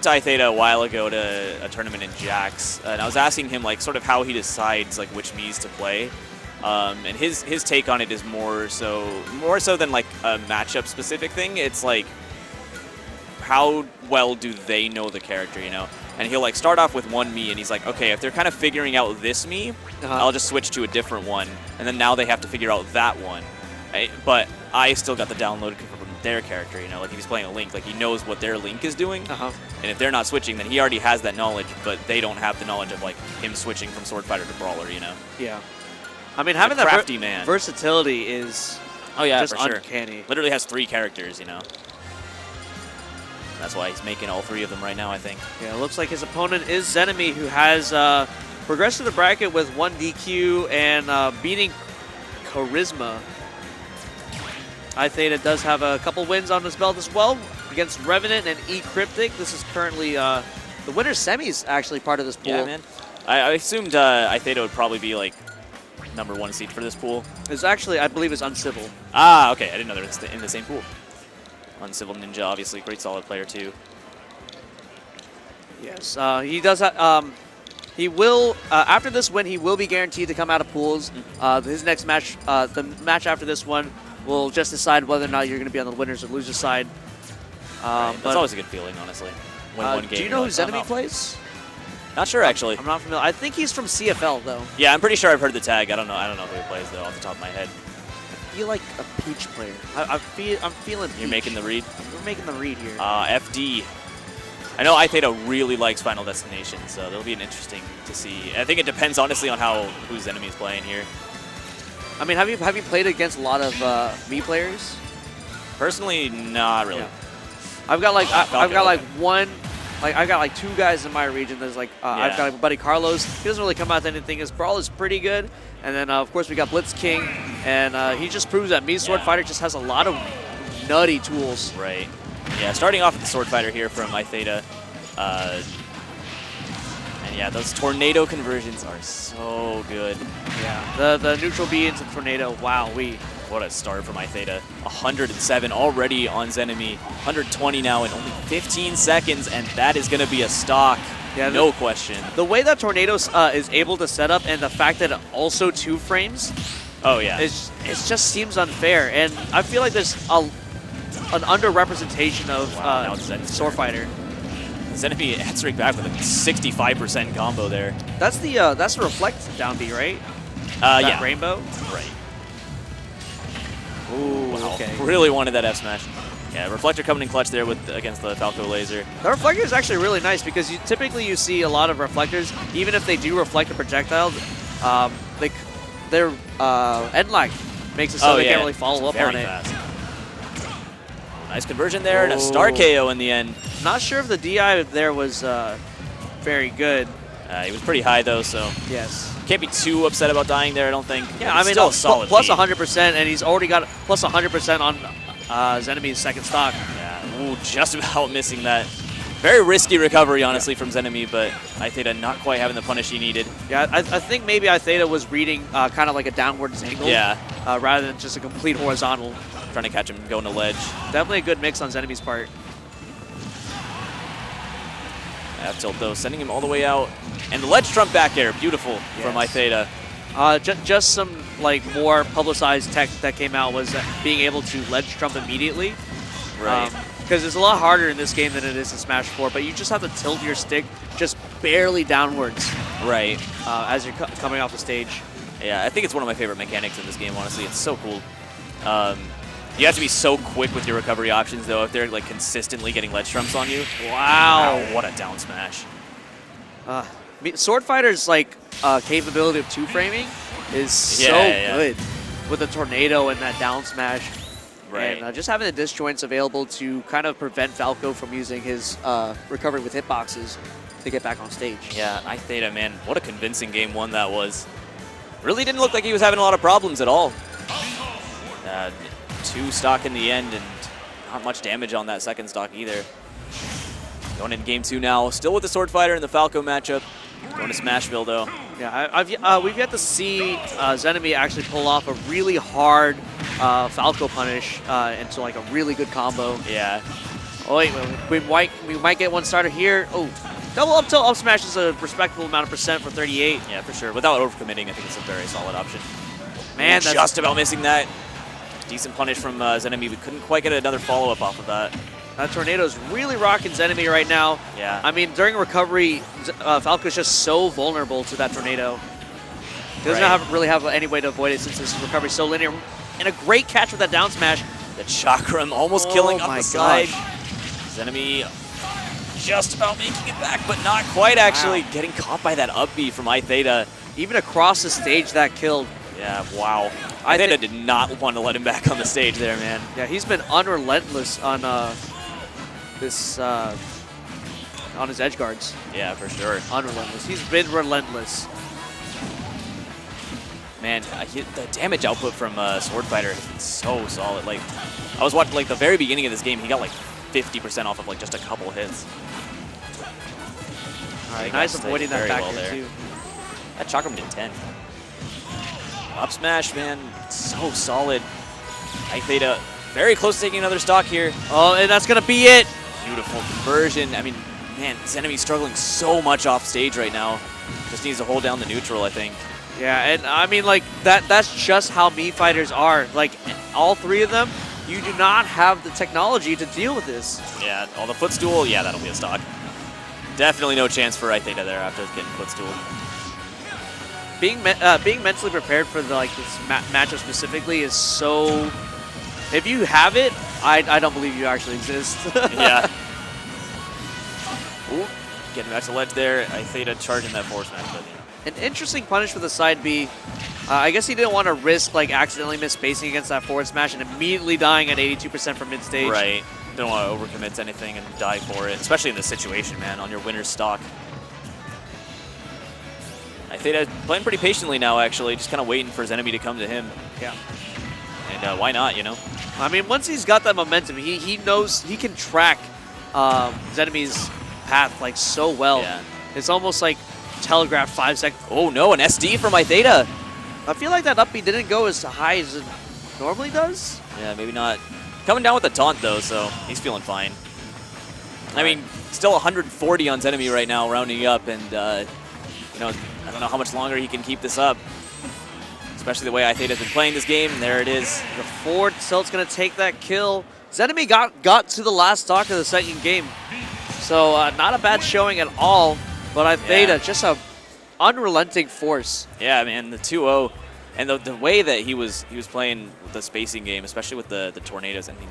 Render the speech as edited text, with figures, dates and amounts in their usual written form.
to ITHETA a while ago to a tournament in Jax, and I was asking him like sort of how he decides like which Miis to play. And his take on it is more so than like a matchup specific thing. It's like how well do they know the character, you know? And he'll like start off with one Mii, and he's like, okay, if they're kind of figuring out this Mii, I'll just switch to a different one, and then now they have to figure out that one. Right? But I still got the download from their character, you know, like if he's playing a Link, like he knows what their Link is doing, and if they're not switching, then he already has that knowledge, but they don't have the knowledge of like him switching from Sword Fighter to Brawler, you know? Yeah. I mean, having that crafty man versatility is just uncanny. Literally has 3 characters, you know? That's why he's making all 3 of them right now, I think. Yeah, it looks like his opponent is ZENEMY, who has progressed to the bracket with 1 DQ and beating Charisma. ITHETA does have a couple wins on his belt as well against Revenant and eCryptic. This is currently the winner's semis actually part of this pool. Yeah, man. I assumed ITHETA would probably be like #1 seed for this pool. It's actually, I believe, it's Uncivil. Ah, okay. I didn't know they were in the same pool. Uncivil Ninja, obviously, great solid player too. Yes, he does. He will after this win, he will be guaranteed to come out of pools. His next match, the match after this one, will just decide whether or not you're going to be on the winners or losers side. Right. That's always a good feeling, honestly. Win one game. Do you know who ZENEMY plays? Not sure, actually. I'm not familiar. I think he's from CFL, though. Yeah, I'm pretty sure I've heard the tag. I don't know who he plays though, off the top of my head. I feel like a Peach player. I'm feeling. You're making the read. We're making the read here. FD. I know ITHETA really likes Final Destination, so it'll be interesting to see. I think it depends honestly on who ZENEMY is playing here. I mean, have you played against a lot of Mii players? Personally, not really. Yeah. I've got like 2 guys in my region. There's like I've got my buddy Carlos. He doesn't really come out to anything. His brawl is pretty good, and then of course we got Blitz King, and he just proves that Mii Sword Fighter just has a lot of nutty tools. Right. Yeah. Starting off with the Sword Fighter here from ITHETA, and yeah, those tornado conversions are so good. Yeah. The neutral B into Tornado. Wow, what a start from ITHETA. 107 already on ZENEMY. 120 now in only 15 seconds, and that is going to be a stock. Yeah, no question. The way that Tornado is able to set up, and the fact that it also 2 frames, oh yeah, it just seems unfair. And I feel like there's an underrepresentation of Sword Fighter. ZENEMY answering back with a 65% combo there. That's the reflect down B, right? Yeah. Rainbow. Right. Ooh, wow. Okay. Really wanted that F smash. Yeah, Reflector coming in clutch there against the Falco Laser. The Reflector is actually really nice because typically you see a lot of Reflectors, even if they do reflect a projectile, their end lag makes it so they can't really follow up on it. Fast. Nice conversion there and a star KO in the end. Not sure if the DI there was very good. He was pretty high though, so yes. Can't be too upset about dying there, I don't think. Yeah, I mean, still a solid plus 100%, and he's already got plus 100% on ZENEMY's second stock. Yeah, ooh, just about missing that. Very risky recovery, honestly, from ZENEMY, but ITHETA not quite having the punish he needed. Yeah, I think maybe ITHETA was reading kind of like a downwards angle. Yeah. Rather than just a complete horizontal. Trying to catch him going to ledge. Definitely a good mix on ZENEMY's part. Half tilt though, sending him all the way out. And the ledge trump back air, beautiful from ITHETA. Just some like more publicized tech that came out was being able to ledge trump immediately. Right. Because it's a lot harder in this game than it is in Smash 4, but you just have to tilt your stick just barely downwards. Right. As you're coming off the stage. Yeah, I think it's one of my favorite mechanics in this game, honestly. It's so cool. You have to be so quick with your recovery options, though, if they're like consistently getting ledge trumps on you. Wow, what a down smash. Sword Fighter's like capability of 2 framing is so good with the tornado and that down smash. Right. And just having the disjoints available to kind of prevent Falco from using his recovery with hitboxes to get back on stage. Yeah, ITHETA, man, what a convincing game 1 that was. Really didn't look like he was having a lot of problems at all. 2 stock in the end, and not much damage on that second stock either. Going in game 2 now, still with the Sword Fighter in the Falco matchup. Going to Smashville though. Yeah, we've yet to see ZENEMY actually pull off a really hard Falco punish into like a really good combo. Yeah. Oh, wait, we might get one starter here. Oh, double up tilt up smash is a respectable amount of percent for 38. Yeah, for sure. Without overcommitting, I think it's a very solid option. Man, that's just about missing that. Decent punish from ZENEMY. We couldn't quite get another follow-up off of that. That tornado's really rocking ZENEMY right now. Yeah. I mean, during recovery, Falco's just so vulnerable to that tornado. He doesn't really have any way to avoid it since his recovery's so linear. And a great catch with that down smash. The chakram almost killing up the side. Gosh. ZENEMY just about making it back, but not quite actually. Wow. Getting caught by that up B from ITHETA. Even across the stage, that killed. Yeah, wow. ITHETA did not want to let him back on the stage there, man. Yeah, he's been unrelentless on on his edge guards. Yeah, for sure. Unrelentless. He's been relentless. Man, the damage output from Sword Fighter has been so solid. Like, I was watching like the very beginning of this game, he got like 50% off of like just a couple hits. All right, nice avoiding that back there too. That chakram did 10. Up smash, man, so solid. ITHETA very close to taking another stock here. Oh, and that's gonna be it. Beautiful conversion. I mean, man, ZENEMY's struggling so much off stage right now. Just needs to hold down the neutral, I think. Yeah, and I mean, like, that's just how Mii fighters are. Like, all three of them, you do not have the technology to deal with this. Yeah, the footstool, yeah, that'll be a stock. Definitely no chance for ITHETA there after getting footstool. Being mentally prepared for this matchup specifically is so... If you have it, I don't believe you actually exist. Yeah. Ooh, getting back to ledge there. ITHETA charging that force smash, but An interesting punish for the side B. I guess he didn't want to risk like accidentally misspacing against that forward smash and immediately dying at 82% from mid stage. Right. Don't want to overcommit to anything and die for it, especially in this situation, man, on your winner's stock. ITHETA playing pretty patiently now, actually, just kind of waiting for ZENEMY to come to him. Yeah. And why not, you know? I mean, once he's got that momentum, he knows he can track ZENEMY's path like so well. Yeah. It's almost like telegraphed 5 seconds. Oh no, an SD from ITHETA. I feel like that up B didn't go as high as it normally does. Yeah, maybe not. Coming down with a taunt though, so he's feeling fine. I mean, still 140 on ZENEMY right now, rounding up, and you know, I don't know how much longer he can keep this up. Especially the way ITHETA's been playing this game. There it is. The forward tilt's gonna take that kill. ZENEMY got to the last stock of the second game, so not a bad showing at all. But ITHETA, just a unrelenting force. Yeah, man, the 2-0, and the way that he was playing the spacing game, especially with the tornadoes. I mean,